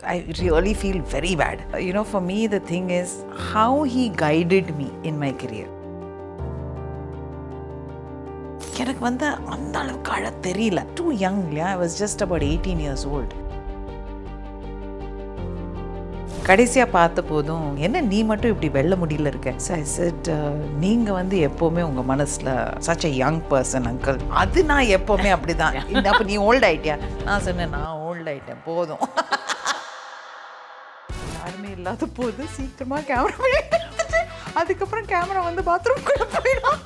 I really feel very bad. For me the thing is how he guided me in my career. எனக்கு அந்த அளவுக்கு அழ தெரியல. Too young, I was just about 18 years old. கடைசியாக பார்த்த போதும் என்ன நீ மட்டும் இப்படி வெள்ள முடியல இருக்க. So I said, நீங்கள் எப்போவுமே உங்கள் மனசில் such a young person uncle. அது நான் எப்போவுமே அப்படி தான். அப்போ நீ ஓல்ட் ஆகிட்டியா? நான் சொன்னேன் நான் ஓல்ட் ஆகிட்டேன் போதும். யாருமே இல்லாத போது சீக்கிரமாக கேமரா அதுக்கப்புறம் கேமரா பாத்ரூம் கூட போயிடும்.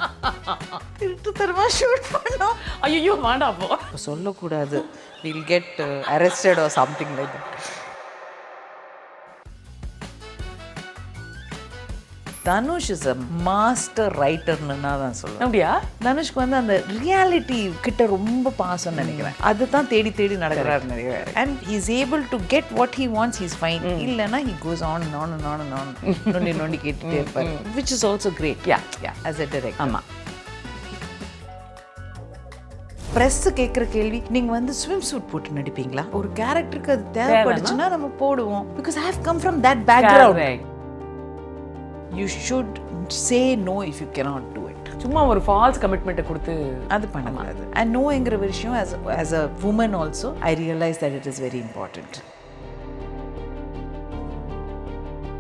இருட்டு தரமா ஷூட் பண்ணோம். ஐயோ வேண்டாம் போ சொல்லக்கூடாது. We'll get arrested or something like that. Dhanush is a master ரைட்டர்னு தான் சொல்லுவேன். அப்படியா? தனுஷ்க்கு அந்த ரியாலிட்டி கிட்ட ரொம்ப பாசம்னு நினைக்கிறேன். அதுதான் தேடி தேடி நடக்கிறாரு நிறைய. And he's able to get what he wants, he's fine. இல்லைன்னா ஹி கோஸ் ஆன் நோண்டி கேட்டுட்டே இருப்பார். Which is also great as a director. ஆமாம். ப்ரெஸ் கேட்குற கேள்வி, நீங்கள் ஸ்விம் சூட் போட்டு நடிப்பீங்களா? ஒரு கேரக்டருக்கு அது தேவைப்படுச்சுன்னா நம்ம போடுவோம். Because I have come from that background. You should say no if you cannot do it. சும்மா ஒரு ஃபால்ஸ் கமிட்மெண்ட்டை கொடுத்து அது பண்ணக்கூடாது. And knowங்கிற விஷயம் as a woman also I realize that it is very important.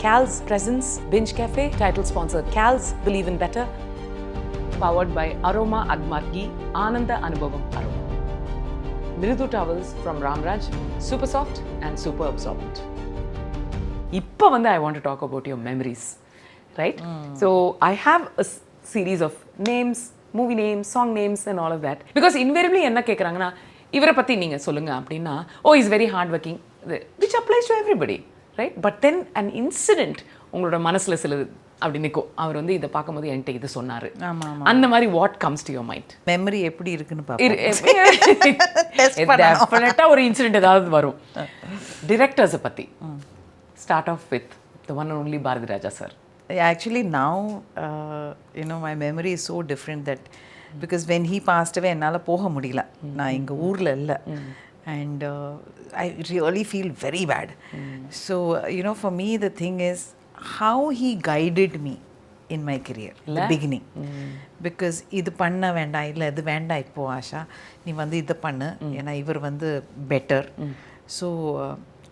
Cal's Presence Binge Cafe, title sponsor Cal's Believe in Better, powered by Aroma, Agmark, Ghee, Ananda Anubhavam Aroma. Mrithu towels from Ramraj, super soft and super absorbent. இப்போ I want to talk about your memories. Right? So I have a series of names, movie names, song names and all of that. Because invariably என்ன கேட்குறாங்கன்னா இவரை பற்றி நீங்கள் சொல்லுங்கள் அப்படின்னா, is very hard working, which applies to everybody, right? But then an incident உங்களோட மனசில் சிலது அப்படி நிற்கும். அவர் இதை பார்க்கும்போது என்கிட்ட இது சொன்னார். அந்த மாதிரி what comes to your mind? Memory எப்படி இருக்குன்னு டெஃபினட்டாக ஒரு இன்சிடென்ட் ஏதாவது வரும். டிரெக்டர்ஸை பற்றி start off with the one and only Bharathiraja sir. Actually now my memory is so different that because when he passed away என்னால் போக முடியல. நான் இங்கே ஊரில் இல்லை. And I really feel very bad. So for me the thing is how he guided me in my career in the beginning. Because இது பண்ண வேண்டாம், இல்லை இது வேண்டாம், இப்போ ஆஷா நீ இதை பண்ணு, ஏன்னா இவர் பெட்டர். ஸோ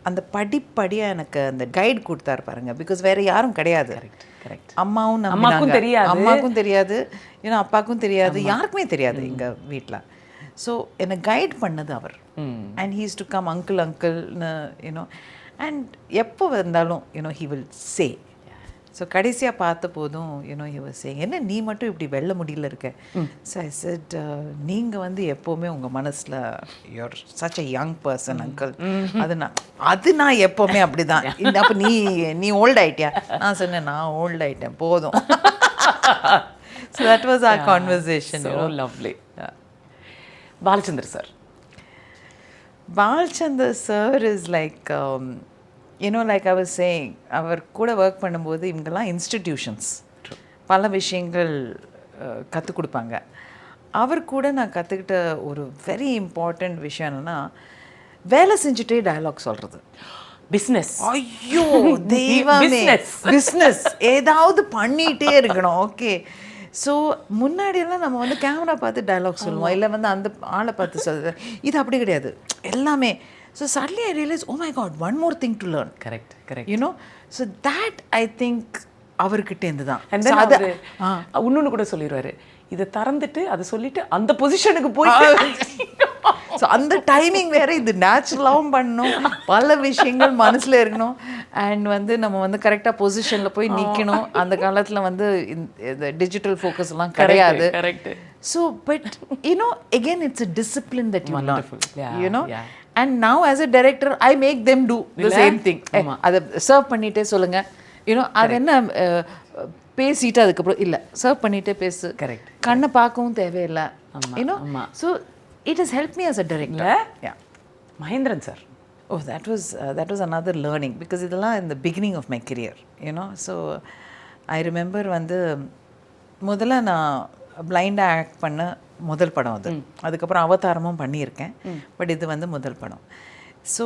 அந்த படிப்படியாக எனக்கு அந்த கைட் கொடுத்தாரு பாருங்க. பிகாஸ் வேறு யாரும் கிடையாது. அம்மாவுக்கும் தெரியாது, அப்பாவுக்கும் தெரியாது, யாருக்குமே தெரியாது எங்கள் வீட்டில். ஸோ என்னை கைட் பண்ணது அவர். அண்ட் ஹீஸ் டு கம் அங்கிள்னு அண்ட் எப்போ வந்தாலும் ஹி வில் சே. ஸோ கடைசியாக பார்த்த போதும் he was saying, என்ன நீ மட்டும் இப்படி வெள்ள முடியல இருக்க. ஸோ I said, நீங்கள் எப்போவுமே உங்கள் மனசில் you're such a young person uncle. அது நான் எப்போவுமே அப்படி தான். அப்போ நீ ஓல்ட் ஆகிட்டியா? நான் சொன்னேன் நான் ஓல்ட் ஆகிட்டேன் போதும். So that was our conversation. So lovely. Balachandra sir. Balachandra sir is like like I was saying, அவர் கூட ஒர்க் பண்ணும்போது இவங்கெல்லாம் இன்ஸ்டிடியூஷன்ஸ், பல விஷயங்கள் கற்றுக் கொடுப்பாங்க. அவர் கூட நான் கற்றுக்கிட்ட ஒரு வெரி இம்பார்ட்டண்ட் விஷயம் என்னென்னா, வேலை செஞ்சுட்டே டயலாக் சொல்கிறது. பிஸ்னஸ். ஐயோ தெய்வமே, பிஸ்னஸ் ஏதாவது பண்ணிகிட்டே இருக்கணும். ஓகே. ஸோ முன்னாடியெல்லாம் நம்ம கேமரா பார்த்து டயலாக் சொல்லுவோம், இல்லை அந்த ஆளை பார்த்து சொல்லுறது. இது அப்படி கிடையாது, எல்லாமே. So suddenly I realized, oh my God, one more thing to learn. Correct. So that I think அவர்கிட்ட இருந்து தான். And then அவரு இன்னொன்று கூட சொல்லிடுவாரு, இதை திறந்துட்டு அதை சொல்லிட்டு அந்த பொசிஷனுக்கு போயிட்டு. ஸோ அந்த டைமிங் வேறு, இது நேச்சுரலாகவும் பண்ணணும், பல விஷயங்கள் மனசில் இருக்கணும். அண்ட் நம்ம கரெக்டாக பொசிஷனில் போய் நிற்கணும். அந்த காலத்தில் இந்த டிஜிட்டல் ஃபோக்கஸ் எல்லாம் கிடையாது. So but again it's a discipline that you learn. And now as a director I make them do the same thing. அதை சர்வ் பண்ணிகிட்டே சொல்லுங்கள். அது என்ன பேசிட்டு அதுக்கப்புறம் இல்லை, சர்வ் பண்ணிகிட்டே பேசு. கரெக்ட். கண்ணை பார்க்கவும் தேவையில்லை. So it has helped me as a director. Yeah. Mahendran sir. Oh, that was another learning, because இதெல்லாம் in the beginning of my career, so I remember முதல்ல நான் பிளைண்டாக ஆக்ட் பண்ண முதல் படம் அது. அதுக்கப்புறம் அவதாரமும் பண்ணியிருக்கேன். பட் இது முதல் படம். ஸோ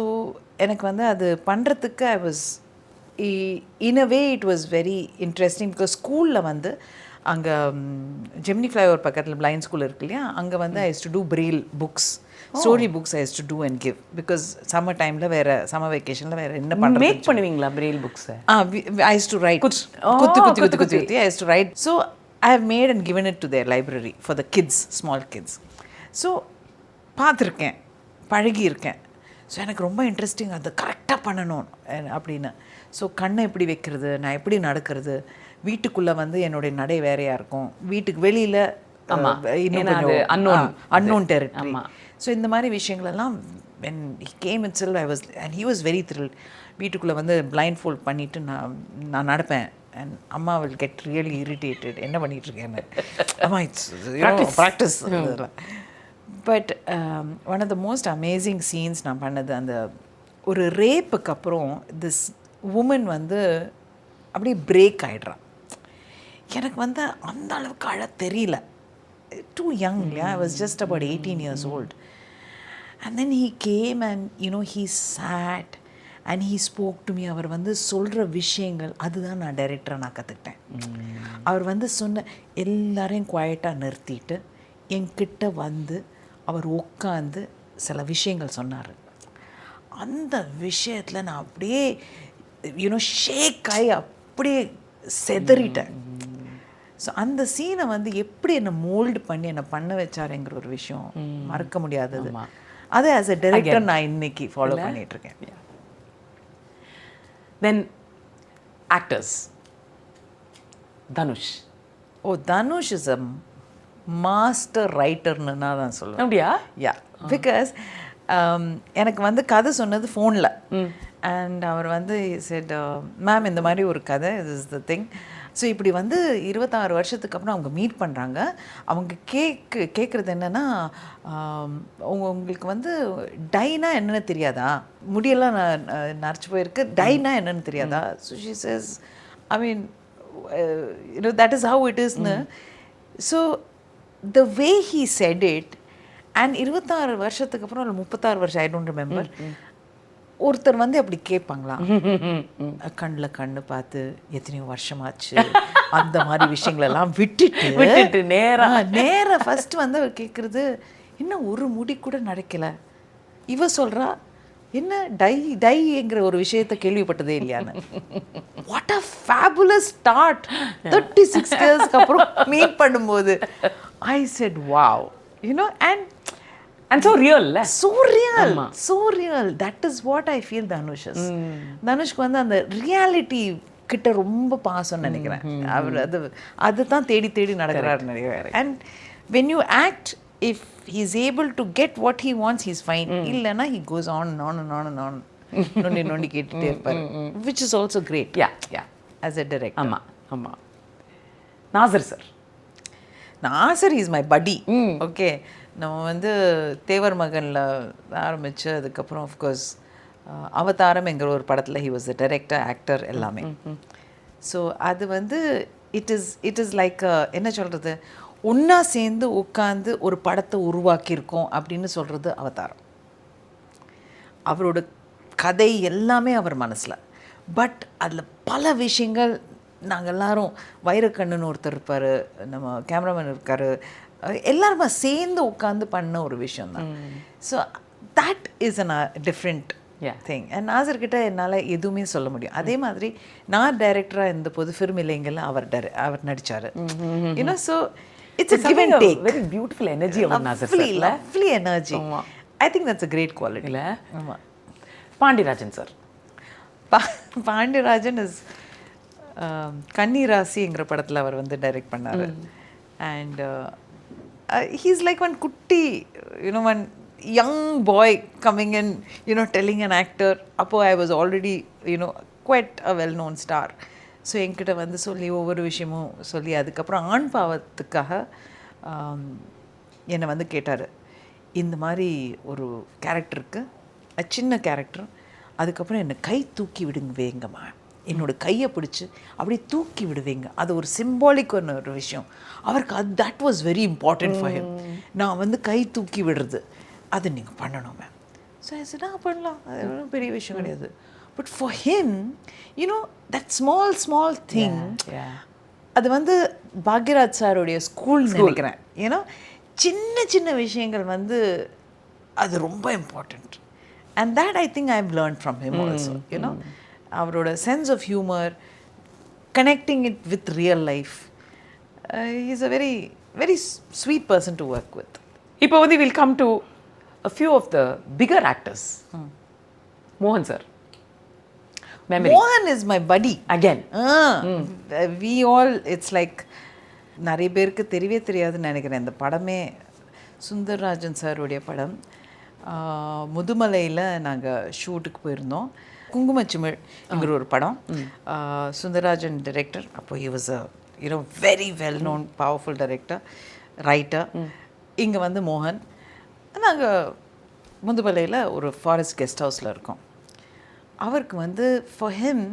எனக்கு வந்து அது பண்ணுறதுக்கு I was in a way it was very interesting. Because ஸ்கூலில் வந்து அங்கே ஜெமினி ஃப்ளைஓவர் பக்கத்தில் பிளைண்ட் ஸ்கூல் இருக்கு இல்லையா, அங்கே வந்து I use to do Braille books, story books I use to do and give. Because summer டைமில் வேறு சம்மர் வெக்கேஷனில் வேறு என்ன பண்ணுறது, மேக் பண்ணுவீங்களா Braille books? I used to write kutti. I used to write. So I have made and given it to their library for the kids, small kids. So பார்த்துருக்கேன், பழகியிருக்கேன். So எனக்கு ரொம்ப இன்ட்ரெஸ்டிங் அது கரெக்டாக பண்ணணும் அப்படின்னு. ஸோ கண்ணை எப்படி வைக்கிறது, நான் எப்படி நடக்கிறது, வீட்டுக்குள்ளே வந்து என்னுடைய நடை வேறையாக இருக்கும், வீட்டுக்கு வெளியில் இன்னும் அன்னோன் டெரிட்டரி. ஸோ இந்த மாதிரி விஷயங்களெல்லாம் when he came itself I was, and he was very thrilled. வீட்டுக்குள்ளே வந்து பிளைண்ட் ஃபோல்ட் பண்ணிவிட்டு நான் நடப்பேன். அண்ட் அம்மா வில் கெட் ரியலி இரிட்டேட்டட், என்ன பண்ணிகிட்ருக்கேன்னு. அம்மா it's practice. But one of the most amazing scenes நான் பண்ணது, அந்த ஒரு ரேப்புக்கு அப்புறம் திஸ் உமன் வந்து அப்படியே பிரேக் ஆகிடுறான். எனக்கு வந்து அந்த அளவுக்கு அழ தெரியல, டூ யங் இல்லையா, I was just about 18 years old. And then he came and he sat and he spoke to me. அவர் வந்து சொல்கிற விஷயங்கள், அதுதான் நான் டைரக்டராக நான் கற்றுக்கிட்டேன். அவர் வந்து சொன்ன எல்லாரையும் குவாய்ட்டாக நிறுத்திட்டு என்கிட்ட வந்து அவர் உட்காந்து சில விஷயங்கள் சொன்னார். அந்த விஷயத்தில் நான் அப்படியே ஷேக் ஆகி அப்படியே செதறிட்டேன். ஸோ அந்த சீனை வந்து எப்படி என்னை மோல்டு பண்ணி என்னை பண்ண வச்சாருங்கிற ஒரு விஷயம் மறக்க முடியாதது. அது ஆஸ் அ டைரக்டர் நான் இன்னைக்கு ஃபாலோ பண்ணிகிட்ருக்கேன். Then actors, Dhanush. Dhanush is a master ரைட்டர்னு நான் தான் சொல்லுவேன். அப்படியா? யா, பிகாஸ் எனக்கு வந்து கதை சொன்னது ஃபோனில். அண்ட் அவர் வந்து செட், மேம் இந்த மாதிரி ஒரு கதை, இது இஸ் த திங். ஸோ இப்படி வந்து 26 வருஷத்துக்கு அப்புறம் அவங்க மீட் பண்ணுறாங்க. அவங்க கேட்குறது என்னென்னா, உங்களுக்கு வந்து டைனா என்னென்னு தெரியாதா, முடியெல்லாம் நரைச்சி போயிருக்கு, டைனா என்னென்னு தெரியாதா. So she says, I mean that is how it இஸ்னு. So the way he said it, and 26 வருஷத்துக்கு அப்புறம் இல்லை 36 வருஷம், ஐ டோன்ட் ரிமெம்பர், ஒருத்தர் வந்து அப்படி கேட்பாங்களா, கண்ணில் கண்ணு பார்த்து எத்தனையோ வருஷமாச்சு, அந்த மாதிரி விஷயங்களெல்லாம் விட்டுட்டு நேராக ஃபஸ்ட்டு வந்து அவர் கேட்குறது, இன்னும் ஒரு முடி கூட நடக்கலை. இவ சொல்கிறா, என்ன டைங்கிற ஒரு விஷயத்தை கேள்விப்பட்டதே இல்லையான்னு. What a fabulous start. 36 இயர்ஸ்க்கு அப்புறம் மீட் பண்ணும்போது ஐ set wow, and so real, so real. That is what I feel Dhanush is. தனுஷ்க்கு வந்து அந்த ரியாலிட்டி கிட்ட ரொம்ப பாசம்னு நினைக்கிறேன். அவர் அதுதான் தேடி தேடி நடக்கிறாரு நிறைய பேர். And when you act, if he is able to get what he wants, he is fine. இல்லைன்னா he goes on and on and on and on, நோண்டி கேட்டுட்டே இருப்பார், which is also great. Yeah as a director. ஆமா. Nassar sir. Nassar is my buddy. Okay, நம்ம வந்து தேவர் மகனில் ஆரம்பித்து அதுக்கப்புறம் of course அவதாரம் என்கிற ஒரு படத்தில் he was the director, actor எல்லாமே. ஸோ அது வந்து இட் இஸ் லைக் என்ன சொல்கிறது, ஒன்றா சேர்ந்து உட்காந்து ஒரு படத்தை உருவாக்கியிருக்கோம் அப்படின்னு சொல்கிறது அவதாரம். அவரோட கதை எல்லாமே அவர் மனசில், பட் அதில் பல விஷயங்கள் நாங்கள் எல்லாரும், வைரக்கண்ணுன்னு ஒருத்தர் இருப்பார், நம்ம கேமராமேன் இருக்கார், எல்லாருமே சேர்ந்து உட்காந்து பண்ண ஒரு விஷயம் தான். So that is a different thing. And நாசர்கிட்ட என்னால் எதுவுமே சொல்ல முடியும். அதே மாதிரி நான் டைரக்டராக இருந்தபோது ஃபில்ம் இலைங்கள்ல அவர் நடித்தார். So it's a give and take. Very beautiful energy of Nazar sir. Lovely energy. I think that's a great quality. இல்ல? பாண்டியராஜன் சார். பாண்டியராஜன் இஸ் கன்னிராசிங்கிற படத்தில் அவர் வந்து டைரக்ட் பண்ணார். And he's like one kutti, one young boy coming in, telling an actor. Appo I was already, quite a well-known star. So என்கிட்ட வந்து சொல்லி ஒவ்வொரு விஷயமும் சொல்லி அதுக்கப்புறம் ஆண் பாவத்துக்காக என்னை வந்து கேட்டார். இந்த மாதிரி ஒரு கேரக்டருக்கு, சின்ன கேரக்டர், அதுக்கப்புறம் என்னை கை தூக்கி விடுவேங்கம்மா, என்னோடய கையை பிடிச்சி அப்படியே தூக்கி விடுவீங்க, அது ஒரு சிம்பாலிக் ஒரு விஷயம் அவருக்கு. அது that was very important for him. நான் வந்து கை தூக்கி விடுறது அது நீங்கள் பண்ணணும் மேம். ஸோ ஐ said பண்ணலாம், அது ஒன்றும் பெரிய விஷயம் கிடையாது. But for him that small thing, அது வந்து பாக்யராஜ் சாருடைய ஸ்கூல் நினைக்கிறேன். சின்ன சின்ன விஷயங்கள் வந்து அது ரொம்ப important. And that I think I have learned from him also. அவரோட sense of humour, connecting it with real life. He's a very, very sweet person to work with. இப்போ வந்து we'll come to a few of the bigger actors. Mohan sir. Memory. Mohan is my buddy. Again. We all, it's like, நிறைய பேருக்கு தெரியவே தெரியாதுன்னு நினைக்கிறேன். இந்த படமே சுந்தர்ராஜன் சாருடைய படம். முதுமலையில் நாங்கள் ஷூட்டுக்கு போயிருந்தோம். குங்குமச்சிமிழ்ங்கிற ஒரு படம். சுந்தரராஜன் டைரக்டர். அப்போ he was a very well known powerful director, writer. இங்கே வந்து மோகன். நாங்கள் முதுமலையில் ஒரு ஃபாரஸ்ட் கெஸ்ட் ஹவுஸில் இருக்கோம். அவருக்கு வந்து for him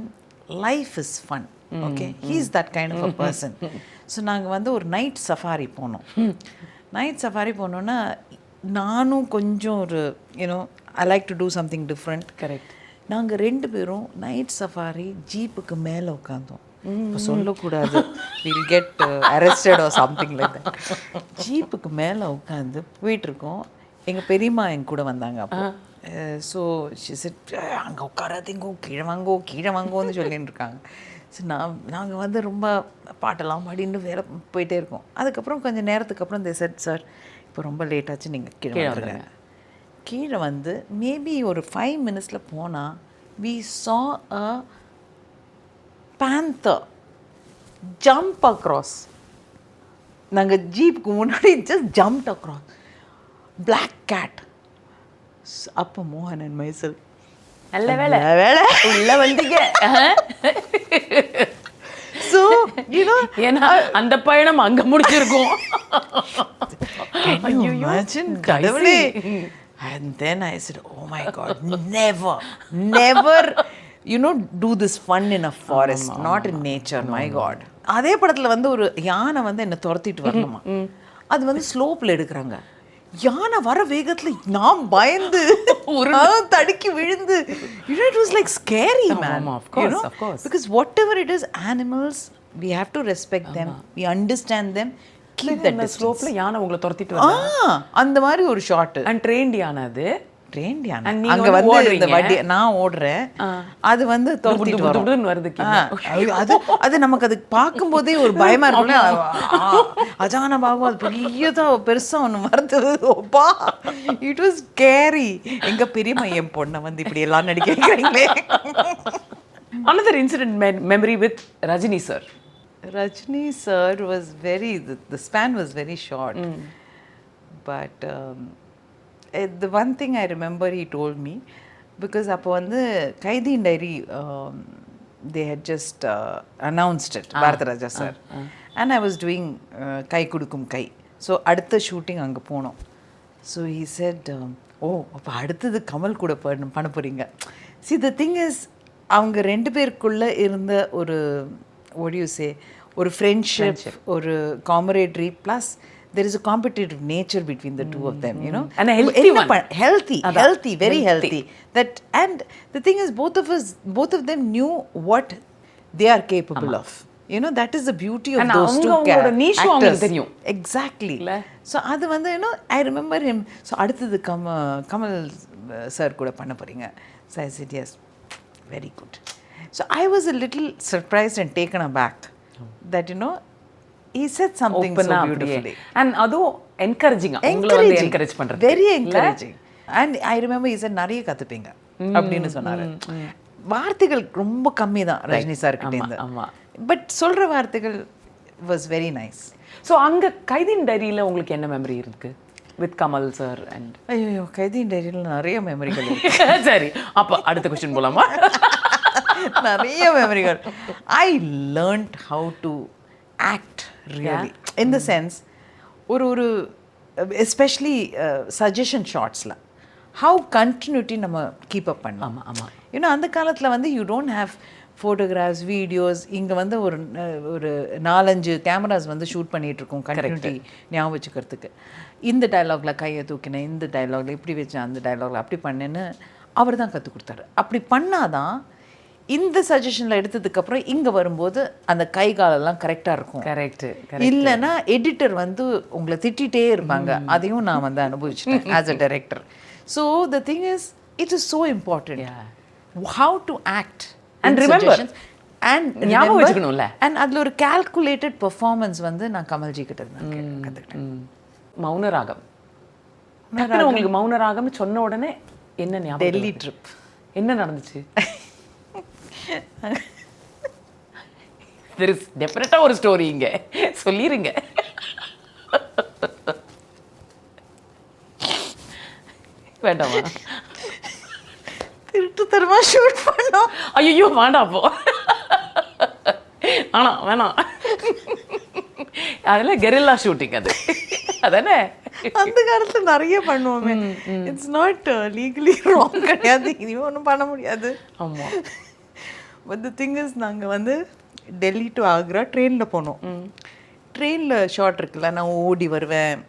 life is fun. Okay, he is that kind of a person. So நாங்கள் வந்து ஒரு நைட் சஃபாரி போனோம். நைட் சஃபாரி போனோன்னா நானும் கொஞ்சம் ஒரு I like to do something different. Correct. நாங்கள் 2 பேரும் நைட் சஃபாரி ஜீப்புக்கு மேலே உட்காந்தோம். இப்போ சொல்லக்கூடாது, will get arrested or something like that. ஜீப்புக்கு மேலே உட்காந்து போயிட்டுருக்கோம். எங்கள் பெரியம்மா எங்க கூட வந்தாங்க அப்போ. ஸோ அங்கே உட்காராதீங்கோ, கீழே வாங்கோன்னு சொல்லின்னு இருக்காங்க. ஸோ நாங்கள் வந்து ரொம்ப பாட்டெல்லாம் பாடின்னு வேற போயிட்டே இருக்கோம். அதுக்கப்புறம் கொஞ்சம் நேரத்துக்கு அப்புறம் செட் சார் இப்போ ரொம்ப லேட்டாச்சு, நீங்கள் கீழே வந்துடுங்க. கீழே வந்து மேபி ஒரு 5 minutesல போனால் we saw a panther jump across. நாங்கள் ஜீப்புக்கு முன்னாடி just jumped across. Black cat. அப்போ மோகன் அண்ட் மைசெல்ஃப், நல்ல வேலை உள்ள வந்தீங்க. ஸோ ஏன்னா அந்த பயணம் அங்கே முடிச்சிருக்கும். கடவுளே. And then I said, oh my God, never, do this fun in a forest, not in nature, my God. அதே படத்தில் வந்து ஒரு யானை வந்து என்னை துரத்திட்டு வரணுமா, அது வந்து ஸ்லோப்பில் எடுக்கிறாங்க. யானை வர வேகத்தில் நான் பயந்து தடுக்கி விழுந்து, it was like scary, man. Of course. Because whatever it is, animals, we have to respect them, we understand them. Keep that distance. ஸ்லோப்ல யானை உங்களை துரத்திட்டு வரா, அந்த மாதிரி ஒரு ஷாட். அண்ட் ட்ரெயின்ட் யானை. அது ட்ரெயின்ட் யானை. அங்க வந்து இந்த வண்டி நான் ஓடுறேன், அது வந்து துரத்திட்டு வருது. அது நமக்கு அது பார்க்கும்போதே ஒரு பயமா இருக்கும்ல. அஜான பாபு அது பெரியதா பெருசா ஒன்று வருது. ஓப்பா, இட் வாஸ் ஸ்கேரி. எங்க பெரியம்மா என் பொண்ணை வந்து இப்படி எல்லாம் நடிக்க வைக்கிறீங்களே. Another incident memory with Rajini sir. Rajini sir was the span was very short. But the one thing I remember he told me, because appo vandu Kaidi in Diary they had just announced it, Bharathiraja sir. And I was doing Kai Kudukum Kai. So adutha shooting anga ponom. So he said, appo adutha Kamal kuda panna poringa. See, the thing is, அவங்க 2 பேருக்குள்ள இருந்த ஒரு what do you say, ஒரு friendship, ஒரு camaraderie, plus there is a competitive nature between the two of them, and a healthy one. healthy, very healthy. That, and the thing is, both of them knew what they are capable of. That is the beauty of those two actors. Exactly. So அது வந்து I remember him. So அடுத்தது Kamal sir கூட பண்ண போறீங்க. So I said yes, very good. So I was a little surprised and taken aback that he said something so beautifully. And adu encouraging பண்றது, very encouraging. And I remember he said நிறைய கத்துப்பீங்க அப்படின்னு சொன்னாரு. வார்த்தைகள் ரொம்ப கம்மி தான் Rajini sir கிட்ட இருந்து, பட் சொல்ற வார்த்தைகள் was very nice. So அங்க கைதின் டைரியில உங்களுக்கு என்ன மெமரி இருக்கு வித் கமல் சார்? அண்ட் ஐயோ, கைதின் டைரியில நிறைய மெமரிகள் இருக்கு. சரி, அப்ப அடுத்த क्वेश्चन போலாமா? நிறைய மெமரிகள். I learned how to act really, in the sense, ஒரு especially suggestion shotsல how continuity நம்ம keep up பண்ணலாம். ஆமா. அந்த காலத்துல வந்து you don't have photographs videos இங்கே வந்து ஒரு 4-5 கேமராஸ் வந்து ஷூட் பண்ணிகிட்ருக்கோம் கண்டினியூட்டி ஞாபகம் வச்சுக்கிறதுக்கு. இந்த டைலாகில் கையை தூக்கினேன், இந்த டைலாகில் இப்படி வச்சேன், அந்த டைலாகில் அப்படி பண்ணேன்னு அவர் தான் கற்றுக் கொடுத்தாரு. அப்படி பண்ணாதான் இந்த சஜஷனில் எடுத்ததுக்கப்புறம் இங்கே வரும்போது அந்த கை காலெல்லாம் கரெக்டாக இருக்கும். கரெக்டு. இல்லைன்னா எடிட்டர் வந்து உங்களை திட்டிகிட்டே இருப்பாங்க. அதையும் நான் வந்து அனுபவிச்சிட்டேன் as a director. So the thing is it is so important how to act and remember and ஞாபகம் வச்சுக்கணும்ல. அண்ட் அதில் ஒரு கால்குலேட்டட் பெர்ஃபார்மன்ஸ் வந்து நான் கமல்ஜி கிட்ட இருந்து கற்றுக்கிட்டேன். மௌனராகம். உங்களுக்கு மௌனராகம்னு சொன்ன உடனே என்ன ஞாபகம்? டெல்லி ட்ரிப். என்ன நடந்துச்சு? there is definitely ஒரு ஸ்டோரி இங்க சொல்லிருங்க. வேண்டாமா? திருட்டுத்தனமா ஷூட் பண்ணோம். ஐயோ வேண்டாம் போ. வேணாம். அதெல்லாம் கெரில்லா ஷூட்டிங் அது. அதானே அந்த காலத்தில் நிறைய பண்ணுவோமே. இட்ஸ் நாட் லீகலி ராங் கிடையாது, இதுவும் ஒன்றும் பண்ண முடியாது. ஆமாம். பட் தி திங் இஸ் நாங்கள் வந்து டெல்லி டு ஆக்ரா ட்ரெயினில் போனோம். ட்ரெயினில் ஷார்ட் இருக்குல்ல, நான் ஓடி வருவேன்.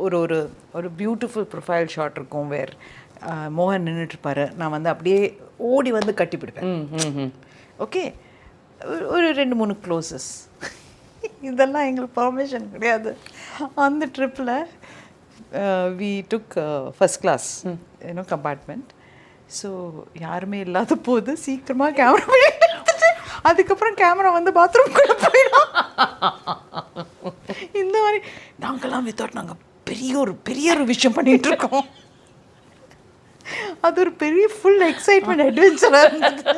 ஒரு ஒரு ஒரு பியூட்டிஃபுல் ப்ரொஃபைல் ஷார்ட் இருக்கும் வேர் மோகன் நின்றுட்டுருப்பாரு, நான் வந்து அப்படியே ஓடி வந்து கட்டி பிடிப்பேன். ஓகே, ஒரு 2-3 க்ளோசஸ். இதெல்லாம் எங்களுக்கு பர்மிஷன் கிடையாது. அந்த ட்ரிப்பில் we took first class compartment. So யாருமே இல்லாத போது சீக்கிரமாக கேமரா எடுத்துட்டு அதுக்கப்புறம் கேமரா வந்து பாத்ரூம்குள்ளே போயிடும். இந்த மாதிரி நாங்கள்லாம் வித்தவுட் நாங்கள் பெரிய ஒரு விஷயம் பண்ணிகிட்ருக்கோம். அது ஒரு பெரிய ஃபுல் எக்ஸைட்மெண்ட் அட்வென்ச்சராக இருந்தது.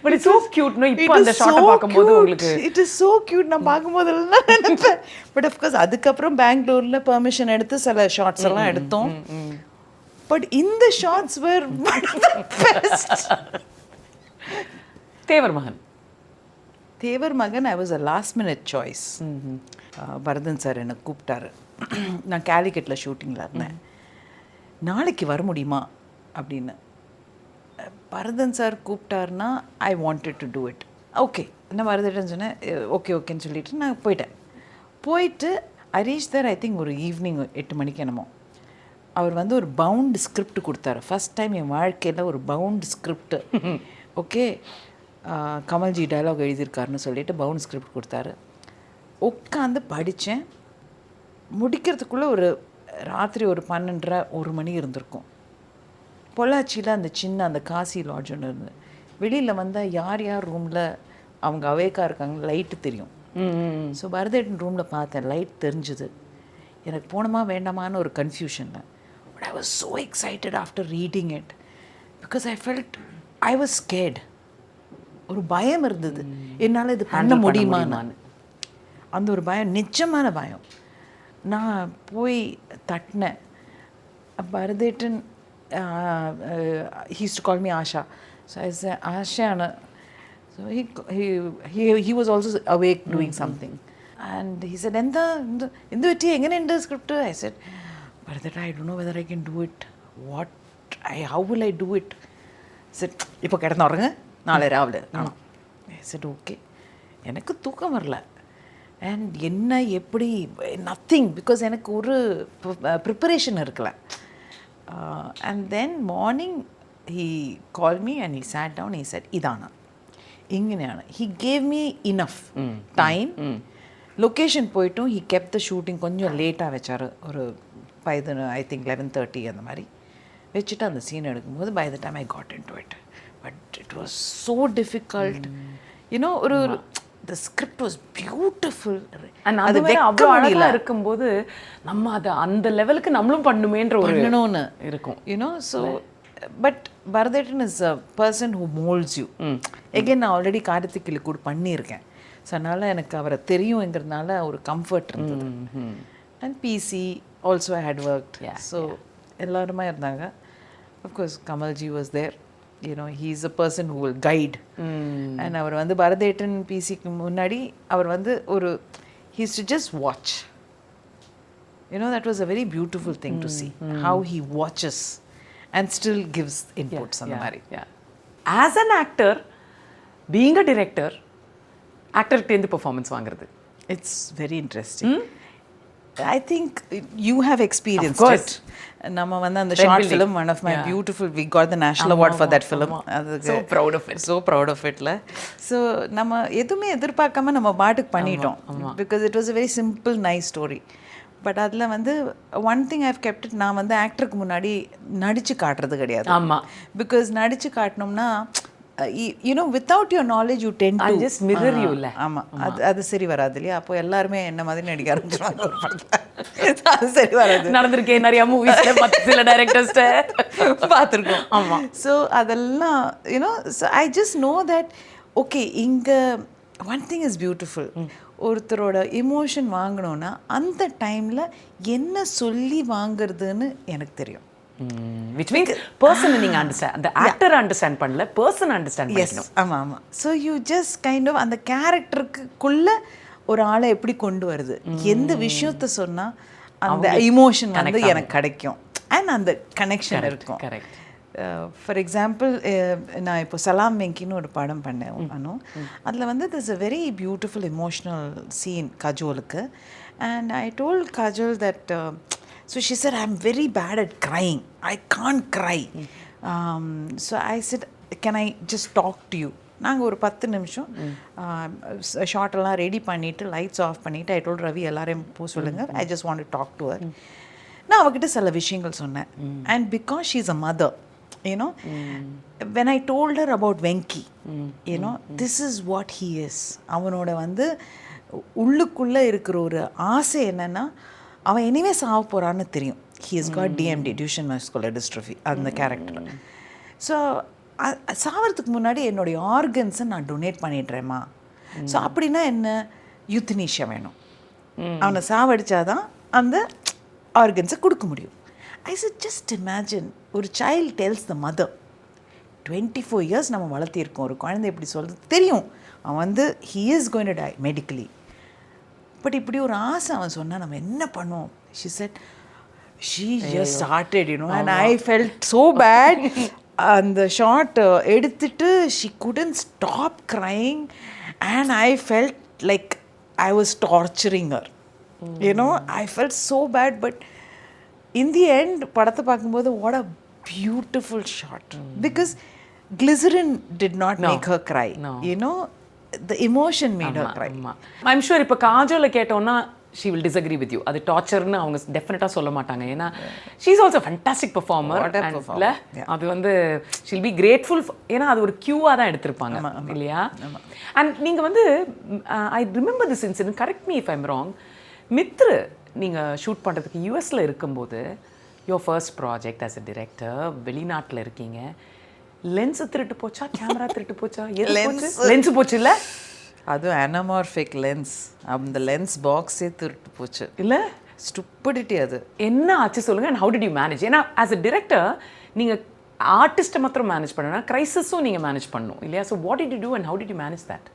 But it's so cute. No இப்போ அந்த ஷாட்டை பாக்கும்போது உங்களுக்கு இட் இஸ் சோ கியூட். நான் பாக்கும்போதெல்லாம் நினைப்பேன். பட் ஆஃப் கோர்ஸ் அதுக்கப்புறம் பெங்களூர்ல பெர்மிஷன் எடுத்து சில ஷாட்ஸ் எல்லாம் எடுத்தோம். பட் இந்த ஷாட்ஸ் வேர் பெஸ்ட். தேவர் மகன் I was a last minute choice. Bharathan sir என்னை கூப்பிட்டாரு. நான் கேலிக்கட்டில் ஷூட்டிங்கில் இருந்தேன். நாளைக்கு வர முடியுமா அப்படின்னு பரதன் சார் கூப்பிட்டாருன்னா I wanted to do it. Okay, நான் வரதுட்டேன்னு சொன்னேன். ஓகேன்னு சொல்லிட்டு நான் போயிட்டு I reach there I think ஒரு ஈவினிங் 8 மணிக்கு என்னமோ. அவர் வந்து ஒரு பவுண்ட் ஸ்கிரிப்ட் கொடுத்தாரு. ஃபஸ்ட் டைம் என் வாழ்க்கையில் ஒரு bound script. Okay, Kamalji dialogue எழுதியிருக்காருன்னு சொல்லிட்டு பவுண்ட் ஸ்கிரிப்ட் கொடுத்தாரு. உட்காந்து படித்தேன். முடிக்கிறதுக்குள்ளே ஒரு ராத்திரி ஒரு 12:30-1 மணி இருந்திருக்கும். பொள்ளாச்சியில் அந்த சின்ன அந்த காசி லாட்ஜ் ஒன்று இருந்தது. வெளியில் வந்தால் யார் ரூமில் அவங்க அவேக்காக இருக்காங்க லைட்டு தெரியும். ஸோ பரதேட்டன் ரூமில் பார்த்தேன், லைட் தெரிஞ்சுது. எனக்கு போனோமா வேண்டாமான்னு ஒரு கன்ஃபியூஷனில். But I was so excited after reading it because I felt I was scared. ஒரு பயம் இருந்தது, என்னால் இது பண்ண முடியுமான்னு. அந்த ஒரு பயம், நிஜமான பயம். நான் போய் தட்டினேன். பரதேட்டன் he used to call me Asha. So I said, Asha. So he was also awake doing something. And he said, in the engane in the script. I said, but that I don't know whether I can do it. How will I do it? He said, ipo kedana oranga naale raavile kaanam. I said, okay. எனக்கு தூக்கம் வரல. And என்ன எப்படி nothing because எனக்கு ஒரு preparation இருக்கல. And then morning he called me and he sat down. He said, idana ingineyana. He gave me enough time. Location poitum. He kept the shooting konjam late vecharu oru by the I think 11:30 and mari vechita and scene edukumbodhu by the time I got into it. But it was so difficult. You know, the script was beautiful. And அது அவ்வளோ அழகா இருக்கும்போது நம்ம அதை அந்த லெவலுக்கு நம்மளும் பண்ணுமேன்ற ஒரு பண்ணணும்னு இருக்கும். You know so but Bharathettan is a person who moulds you. Again நான் ஆல்ரெடி கார்த்திகில் கூட பண்ணியிருக்கேன். ஸோ அதனால் எனக்கு அவரை தெரியுங்கிறதுனால ஒரு கம்ஃபர்ட் இருந்தது. And PC also I had worked. So எல்லாருமே இருந்தாங்க. Of course Kamal ji was there. You know, he is a person who will guide. And அவர் வந்து பரதேட்டன் பிசிக்கு முன்னாடி அவர் வந்து ஒரு he used to just watch. You know, that was a very beautiful thing to see how he watches and still gives inputs on the மாதிரி. As an actor being a director ஆக்டர்கிட்டேருந்து performance வாங்குறது? It's very interesting. I think you have experienced Of course. it. நம்ம வந்து அந்த short film one of my beautiful we got the national award for that film. So proud of it. So proud of இட்ல. So நம்ம எதுவுமே எதிர்பார்க்காம நம்ம பாட்டுக்கு பண்ணிட்டோம். Because it was a very simple nice story. But அதில் வந்து one thing I've kept it, நான் வந்து ஆக்டருக்கு முன்னாடி நடிச்சு காட்டுறது கிடையாது. ஆமாம். பிகாஸ் நடிச்சு காட்டினோம்னா without your knowledge you tend to just mirror you இல்ல. ஆமா, அது சரி வராது இல்லையா? அப்போ எல்லாருமே என்ன மாதிரி நடிக்க ஆரம்பிச்சிருவாங்க ஒரு படத்துல. அது சரி வராது. நடந்திருக்கேன் நிறைய மூவிஸ்ல, சில டைரக்டர்ஸ்ட பார்த்துருக்கோம். ஆமா. ஸோ அதெல்லாம் so I just know that okay, இங்க one thing is beautiful. ஒருத்தரோட எமோஷன் வாங்கணும்னா அந்த டைம்ல என்ன சொல்லி வாங்குறதுன்னு எனக்கு தெரியும். which means person நீங்க understand, அந்த actor understand பண்ணல, person understand பண்ணிக்கணும். ஆமா ஆமா. so you just kind of அந்த கேரக்டருக்குள்ள ஒரு ஆளை எப்படி கொண்டு வருது, எந்த விஷயத்தை சொன்னா அந்த எமோஷன் வந்து எனக்கு கிடைக்கும் அண்ட் அந்த கனெக்ஷன் இருக்கும். கரெக்ட். ஃபார் எக்ஸாம்பிள், நான் இப்போ சலாம் வெங்கின்னு ஒரு படம் பண்ணேன் அனு. அதில் வந்து this a very beautiful emotional scene கஜோலுக்கு. And I told Kajol that so she said, I'm very bad at crying. I can't cry. So I said, can I just talk to you? நாங்கள் ஒரு 10 நிமிஷம் ஷார்ட்டெல்லாம் ரெடி பண்ணிவிட்டு lights off பண்ணிவிட்டு I told Ravi எல்லாரையும் போக சொல்லுங்கள், I just want to talk to her. நான் அவகிட்ட சில விஷயங்கள் சொன்னேன். And because she is a mother, when I told her about Venki, this is what he is. அவனோட வந்து உள்ளுக்குள்ளே இருக்கிற ஒரு ஆசை என்னென்னா, அவன் எனிவே சாவ போகிறான்னு தெரியும். He is got DMD, Duchenne muscular dystrophy, அந்த கேரக்டர். ஸோ சாவறதுக்கு முன்னாடி என்னுடைய ஆர்கன்ஸை நான் டொனேட் பண்ணிடுறேம்மா. ஸோ அப்படின்னா என்ன, யூத்தனீஷியா வேணும். அவனை சாவடிச்சாதான் அந்த ஆர்கன்ஸை கொடுக்க முடியும். ஐ said, just imagine, ஒரு சைல்ட் டெல்ஸ் த மதர், 24 years நம்ம வளர்த்திருக்கோம், ஒரு குழந்தை எப்படி சொல்கிறது தெரியும், அவன் வந்து he is going to die medically. But இப்படி ஒரு ஆசை அவன் சொன்னால் நம்ம என்ன பண்ணுவோம்? She said, she just started, and I felt so bad. அந்த ஷார்ட் எடுத்துட்டு she couldn't stop crying and I felt like I was torturing her. I felt so bad, but in the end படத்தை பார்க்கும்போது what a beautiful shot. Because glycerin did not make her cry. The emotion made her cry. I'm sure இப்போ காஜோல கேட்டோம்னா she will disagree with you. அது டார்ச்சர்னு அவங்க டெஃபினட்டா சொல்ல மாட்டாங்க. ஏன்னா she is also a fantastic performer. அது வந்து she'll be grateful ஏன்னா அது ஒரு கியூவா தான் எடுத்திருப்பாங்க இல்லையா? அண்ட் நீங்க வந்து I remember this incident, correct me if I'm wrong. Mithru நீங்க ஷூட் பண்றதுக்கு யூஎஸ்ல இருக்கும்போது your first project as a director, வெளிநாட்டுல இருக்கீங்க, லென்ஸ் திருட்டு போச்சா, கேமரா திருட்டு போச்சா? லென்ஸ் போச்சு இல்ல? அது அனமார்பிக் லென்ஸ், அந்த லென்ஸ் பாக்ஸே திருட்டு போச்சு இல்ல? ஸ்டூபிடிட்டி. அது என்ன ஆச்சு சொல்லுங்க. and how did you manage? ஏன்னா as a director நீங்க ஆர்டிஸ்ட்டை மாத்திரம் மேனேஜ் பண்ணனா கிரைசிஸும் நீங்க மேனேஜ் பண்ணணும் இல்லையா? so what did you do and how did you manage that?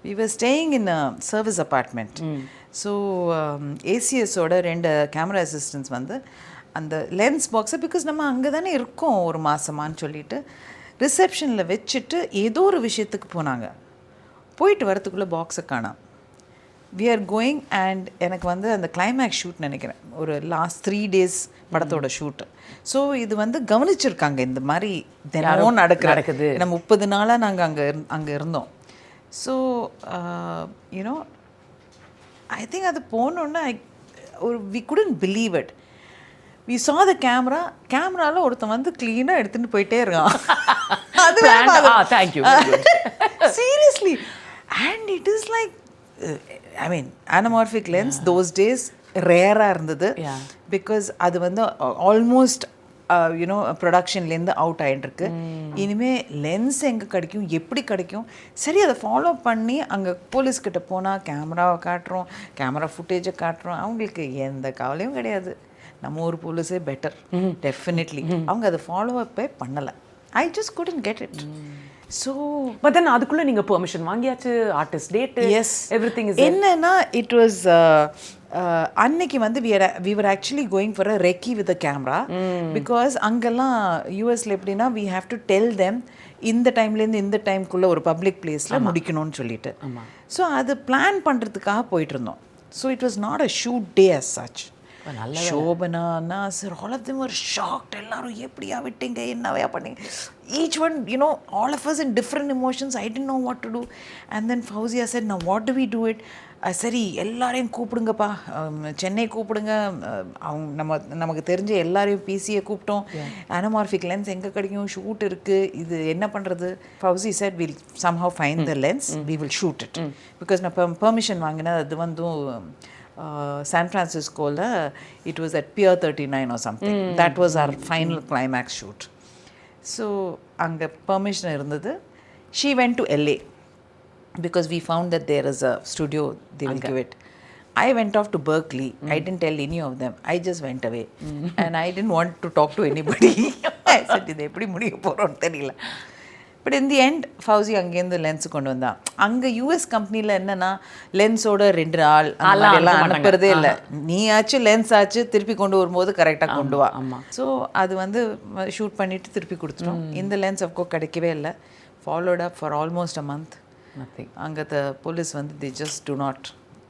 We were staying in a service apartment. So ACS ஓட 2 கேமரா அசிஸ்டன்ட்ஸ் வந்து அந்த லென்ஸ் பாக்ஸை, பிகாஸ் நம்ம அங்கே தானே இருக்கோம் ஒரு மாதமான்னு சொல்லிட்டு ரிசப்ஷனில் வச்சுட்டு ஏதோ ஒரு விஷயத்துக்கு போனாங்க. போயிட்டு வரத்துக்குள்ளே பாக்ஸை காணோம். வி ஆர் கோயிங் அண்ட் எனக்கு வந்து அந்த கிளைமேக்ஸ் ஷூட் நினைக்கிறேன், ஒரு லாஸ்ட் 3 days படத்தோட ஷூட்டு. ஸோ இது வந்து கவனிச்சிருக்காங்க, இந்த மாதிரி தினமும் நடக்குது. நம்ம 30 நாளாக நாங்கள் அங்கே இருந்தோம். ஸோ ஐ திங்க் அது போனோன்னா we couldn't believe it. We saw the camera. கேமராவில் ஒருத்தன் வந்து க்ளீனாக எடுத்துகிட்டு போயிட்டே இருக்கான். Thank you. Seriously. And it is like, I mean, anamorphic lens those days ரேராக இருந்தது. பிகாஸ் அது வந்து ஆல்மோஸ்ட் ப்ரொடக்ஷன்லேருந்து அவுட் ஆகிட்டுருக்கு. இனிமேல் லென்ஸ் எங்கே கிடைக்கும், எப்படி கிடைக்கும்? சரி, அதை ஃபாலோ பண்ணி அங்கே போலீஸ்கிட்ட போனால் கேமராவை காட்டுறோம், கேமரா ஃபுட்டேஜை காட்டுறோம். அவங்களுக்கு எந்த கவலையும் கிடையாது. நம்ம ஊர் போலீஸே பெட்டர் டெஃபினெட்லி. அவங்க அதை ஃபாலோ அப்பே பண்ணலை. I just couldn't get it. So but then அதுக்குள்ள நீங்க பெர்மிஷன் வாங்கியாச்சு, artist date, yes everything is என்னன்னா இட் வாஸ் அன்னைக்கு வந்து we were actually going for a recce with a camera because அங்கெல்லாம் யூஎஸ்ல எப்படின்னா we have to tell them இந்த டைம்லேருந்து இந்த டைம்குள்ளே ஒரு பப்ளிக் பிளேஸில் முடிக்கணும்னு சொல்லிட்டு. ஸோ அது பிளான் பண்ணுறதுக்காக போயிட்டு இருந்தோம். So it was not a shoot day as such. Shobana, Nassar, all of them were shocked. எல்லாரும் எப்படியா விட்டீங்க, என்னவையா பண்ணீங்க, each one you know all of us in different emotions. I don't know what to do. And then Fouzia said, நான் what to we do it? சரி எல்லாரையும் கூப்பிடுங்கப்பா, சென்னை கூப்பிடுங்க, அவங்க நமக்கு தெரிஞ்ச எல்லாரையும் பிசியை கூப்பிட்டோம். அனமார்ஃபிக் லென்ஸ் எங்கே கிடைக்கும், ஷூட் இருக்குது, இது என்ன பண்ணுறது? Fouzi said will somehow find the lens, we will shoot it. Because நான் பெர்மிஷன் வாங்கினேன். அது வந்து சான் ஃப்ரான்சிஸ்கோவில் it was at pier 39 or something. That was our final climax shoot. So அங்கே பெர்மிஷன் இருந்தது. She went to LA because we found that there is a studio they will give it. I went off to Berkeley. I didn't tell any of them. I just went away. And I didn't want to talk to anybody. I said, இது எப்படி முடிய போகிறோன்னு தெரியல. But in the end Fauci அங்கேருந்து lens கொண்டு வந்தான். அங்கே US கம்பெனியில் என்னென்னா லென்ஸோட 2 ஆள் எல்லாம் அனுப்புறதே இல்லை. நீ ஆச்சு லென்ஸ் ஆச்சு திருப்பி கொண்டு வரும்போது கரெக்டாக கொண்டு வா. ஸோ அது வந்து ஷூட் பண்ணிவிட்டு திருப்பி கொடுத்துட்டோம். இந்த லென்ஸ் அப்கோ கிடைக்கவே இல்லை. Followed up for almost a month. Nothing. அங்கே போலீஸ் வந்து they just do not.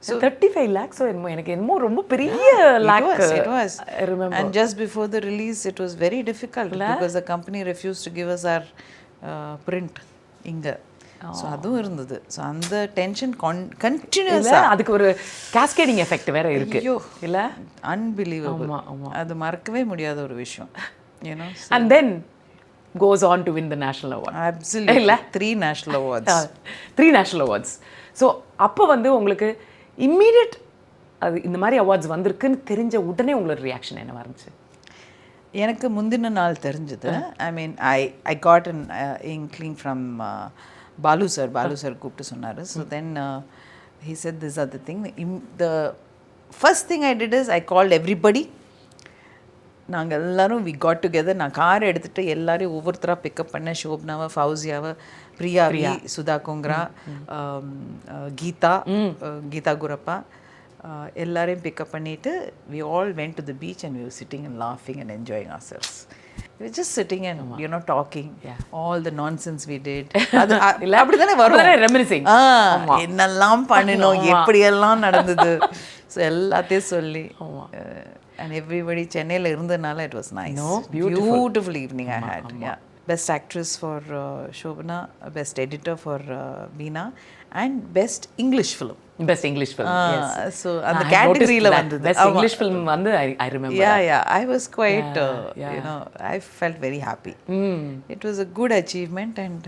So 35 lakhs எனக்கு என்னமோ ரொம்ப பெரிய lock. It was. I remember. And just before the release it was very difficult because the company refused to give us our print இங்க. So அதுவும் இருந்தது. So அந்த tension கண்டினியூஸாக, அதுக்கு ஒரு கேஸ்கேடிங் எஃபெக்ட் வேற இருக்கு இல்லை? அன்பிலீவபிள். அது மறக்கவே முடியாத ஒரு விஷயம். You know. And then goes on to win the national award. Absolutely. 3 national awards. 3 national awards. So அப்போ வந்து உங்களுக்கு இம்மீடியட் அது இந்த மாதிரி அவார்ட்ஸ் வந்திருக்குன்னு தெரிஞ்ச உடனே உங்களோட ரியாக்ஷன் என்னவா இருந்துச்சு? எனக்கு முந்தின நாள் தெரிஞ்சது. I mean I got an inkling from Balu sir. கூப்பிட்டு சொன்னார். So then he said this other thing. The first thing I did is I called everybody. நாங்கள் எல்லோரும் வி காட் டுகெதர். நான் கார் எடுத்துகிட்டு எல்லாரையும் ஒவ்வொருத்தராக பிக்கப் பண்ணேன். ஷோப்னாவை, ஃபௌசியாவை, பிரியாவி, சுதா கோங்கரா, கீதா குரப்பா, எல்லாரையும் பிக்கப் பண்ணிவிட்டு we all went to the beach and we were sitting and லாஃபிங் and enjoying ourselves. We were just sitting and talking all the nonsense we did. அப்படிதானே வரும், ரெமினிசிங். என்னெல்லாம் பண்ணினோம், எப்படியெல்லாம் நடந்தது, ஸோ எல்லாத்தையும் சொல்லி. And everybody சென்னையில் இருந்தனால it was nice. Beautiful evening I had. Yeah. Best actress for Shobana, best editor for Veena, and best English film. Best English film. Yes. So அந்த கேட்டகரியில வந்தது. Best English film வந்து I remember. Yeah. I was quite I felt very happy. It was a good achievement. And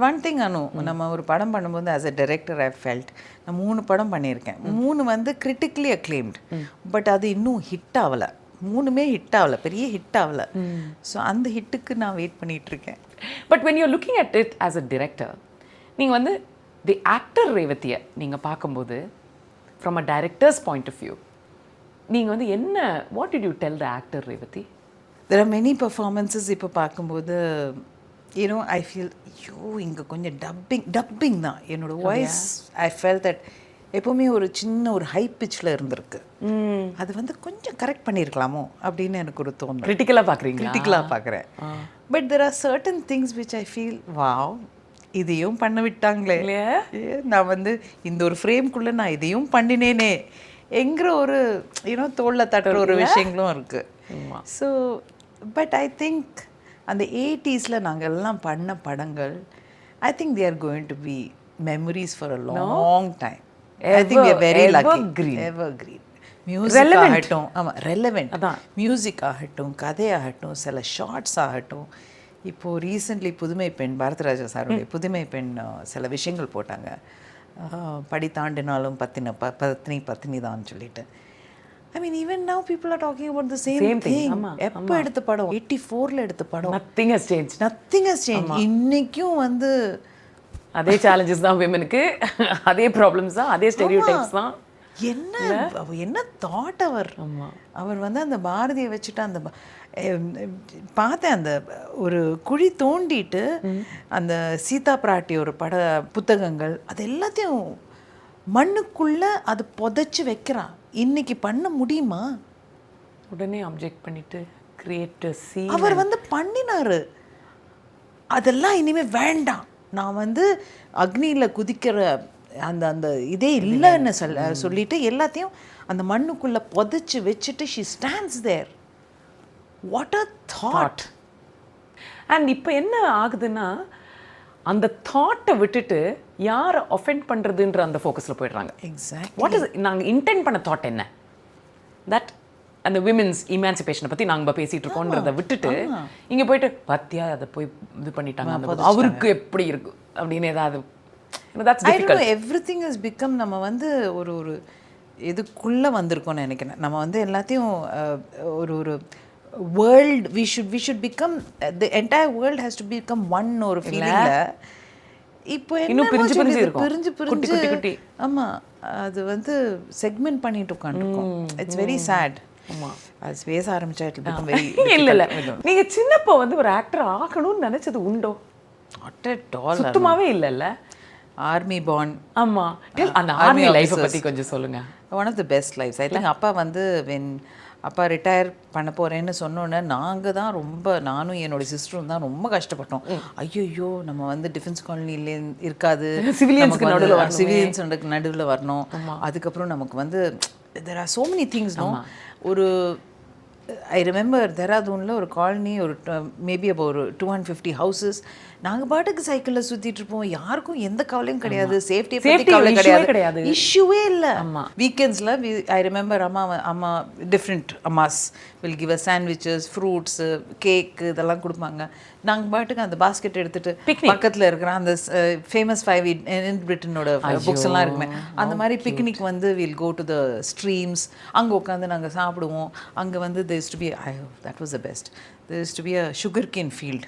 one thing Anu, நம்ம ஒரு படம் பண்ணும்போது as a director I felt நான் 3 படம் பண்ணியிருக்கேன். 3 வந்து critically acclaimed. பட் அது இன்னும் ஹிட் ஆகலை. 3மே ஹிட் ஆகலை, பெரிய ஹிட் ஆகலை. ஸோ அந்த ஹிட்டுக்கு நான் வெயிட் பண்ணிகிட்டு இருக்கேன். But when you're looking at it as a director, நீங்கள் வந்து தி ஆக்டர் ரேவதியை நீங்கள் பார்க்கும்போது from a director's point of view, நீங்கள் வந்து என்ன, what did you tell the actor Revathi? There are many performances இப்போ பார்க்கும்போது I feel இங்கே கொஞ்சம் டப்பிங் தான் என்னோட வாய்ஸ். ஐ ஃபெல் தட் எப்போவுமே ஒரு சின்ன ஒரு ஹை பிச்சில் இருந்திருக்கு. அது வந்து கொஞ்சம் கரெக்ட் பண்ணியிருக்கலாமோ அப்படின்னு எனக்கு ஒரு தோணும். கிரிட்டிக்கலாக பார்க்குறேன். But there are certain things which I feel wow, இதையும் பண்ண விட்டாங்களே, நான் வந்து இந்த ஒரு ஃப்ரேம்குள்ளே நான் இதையும் பண்ணினேனே என்கிற ஒரு தோளில் தட்டுற ஒரு விஷயங்களும் இருக்குது. ஸோ பட் ஐ திங்க் அந்த 80s நாங்கள் எல்லாம் பண்ண படங்கள், I think they are going to be memories for a long time. I think we are very lucky. Evergreen. Music ஆகட்டும், ஆமாம் ரெலவெண்ட், மியூசிக் ஆகட்டும், கதையாகட்டும், சில ஷார்ட்ஸ் ஆகட்டும். இப்போது ரீசெண்ட்லி புதுமை பெண், பாரதிராஜா சாருடைய புதுமை பெண் சில விஷயங்கள் போட்டாங்க. படி தாண்டினாலும் பத்தினி தான் சொல்லிட்டு. I mean, even now people are talking about the same thing. எப்போ எடுத்த படம்? 84ல எடுத்த படம். Nothing has changed. இன்னைக்கும் வந்து அதே சேலஞ்சஸ் தான் விமனுக்கு, அதே ப்ராப்ளம்ஸ் தான், அதே ஸ்டெரியோடைப்ஸ் தான். என்ன தாட் அவர் வந்து அந்த பாரதியை வச்சுட்டு அந்த பார்த்தேன், அந்த ஒரு குழி தோண்டிட்டு அந்த சீதா பிராட்டியோட புத்தகங்கள் அது எல்லாத்தையும் மண்ணுக்குள்ள அது புதைச்சி வைக்கிறான். இன்னைக்கு பண்ண முடியுமா? உடனே அப்ஜெக்ட் பண்ணிட்டு கிரியேட்டர் அவர் வந்து பண்ணினாரு. அதெல்லாம் இனிமே வேண்டாம், நான் வந்து அக்னியில் குதிக்கிற அந்த அந்த இதே இல்லைன்னு சொல்லிட்டு எல்லாத்தையும் அந்த மண்ணுக்குள்ள புதைச்சி வச்சுட்டு she stands there. What a thought. And இப்போ என்ன ஆகுதுன்னா, அந்த தாட்டை விட்டுட்டு யாரை ஒஃபெண்ட் பண்ணுறதுன்ற அந்த ஃபோக்கஸில் போயிடுறாங்க. எக்ஸாக்ட். வாட் இஸ் நாங்கள் இன்டென்ட் பண்ண தாட் என்ன? தட் அந்த விமென்ஸ் இமான்சிபேஷனை பற்றி நாங்கள் பேசிகிட்டு இருக்கோன்றதை விட்டுட்டு இங்கே போயிட்டு பத்தியா அதை போய் இது பண்ணிட்டாங்க, அவருக்கு எப்படி இருக்கு அப்படின்னு ஏதாவது. எவ்ரிதிங் இஸ் பிகம், நம்ம வந்து ஒரு ஒரு இதுக்குள்ளே வந்திருக்கோம்னு நினைக்கிறேன். நம்ம வந்து எல்லாத்தையும் ஒரு ஒரு world we should become, the entire world has to become one ஒரு ஃபீலிங்ல. இப்போ இன்னும் பிரிஞ்சு ஆமா, அது வந்து செக்மெண்ட் பண்ணிட்டு உட்காந்துருக்கோம். It's very sad. அது பேச ஆரம்பிச்சா இட் become very இல்ல நீங்க சின்னப்போ வந்து ஒரு ஆக்டர் ஆகணும்னு நினைச்சது உண்டோ? not at all. சுத்தமாவே இல்லல்ல. Army band. ஆமா, அந்த ஆர்மி லைஃப் பத்தி கொஞ்சம் சொல்லுங்க. One of the best lifes. I think அப்பா வந்து அப்பா ரிட்டையர் பண்ண போகிறேன்னு சொன்னோன்னே நாங்கள் தான் ரொம்ப, நானும் என்னோட சிஸ்டரும் தான் ரொம்ப கஷ்டப்பட்டோம். ஐயோ நம்ம வந்து டிஃபென்ஸ் காலனிலே இருக்காது, சிவிலியன்ஸ் நடுவில் வரணும். அதுக்கப்புறம் நமக்கு வந்து there are so many things. ஒரு ஐ ரிமெம்பர் தெராதூனில் ஒரு காலனி, ஒரு மேபி அப்போ ஒரு 250 ஹவுசஸ். நாங்கள் பாட்டுக்கு சைக்கிளில் சுற்றிட்டு இருப்போம், யாருக்கும் எந்த கவலையும் கிடையாது, சேஃப்டியை பற்றி கவலை கிடையாது, இஷ்யூவே இல்லை. வீக்கெண்ட்ஸில் ஐ ரிமெம்பர் அம்மா டிஃப்ரெண்ட் அம்மாஸ் will give us sandwiches, fruits, cake இதெல்லாம் கொடுப்பாங்க. நாங்கள் பாட்டுக்கு அந்த பாஸ்கெட் எடுத்துகிட்டு பக்கத்தில் இருக்கிற அந்த ஃபேமஸ் 5 in பிரிட்டனோட புக்ஸ் எல்லாம் இருக்குமே, அந்த மாதிரி பிக்னிக் வந்து will go to the streams. அங்கே உட்காந்து நாங்கள் சாப்பிடுவோம். அங்கே வந்து there used to be, that was the best, there used to be a sugarcane field.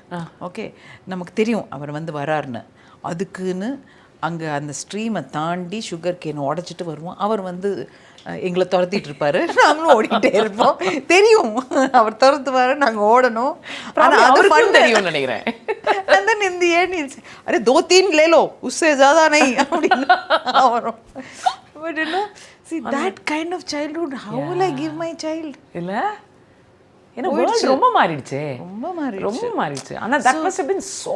Okay, நமக்கு தெரியும் அவர் வந்து வராருன்னு. அதுக்குன்னு அங்கே அந்த ஸ்ட்ரீமை தாண்டி சுகர் கேனை உடச்சிட்டு வருவோம். அவர் வந்து எங்களை துரத்திட்டு இருப்பாரு, நாங்களும் ஓடிக்கிட்டே இருப்போம். தெரியும் அவர் துரத்துவாரு, நாங்கள் ஓடணும். தெரியும் நினைக்கிறேன். And then in the end he'll say, अरे 2-3 ले लो, उससे ज़्यादा नहीं. But you know, see that kind of childhood, how will I give my child? இல்ல ஏன்னா வேர்ல்ட் ரொம்ப மாறிடுச்சு. ஆனா that must have been so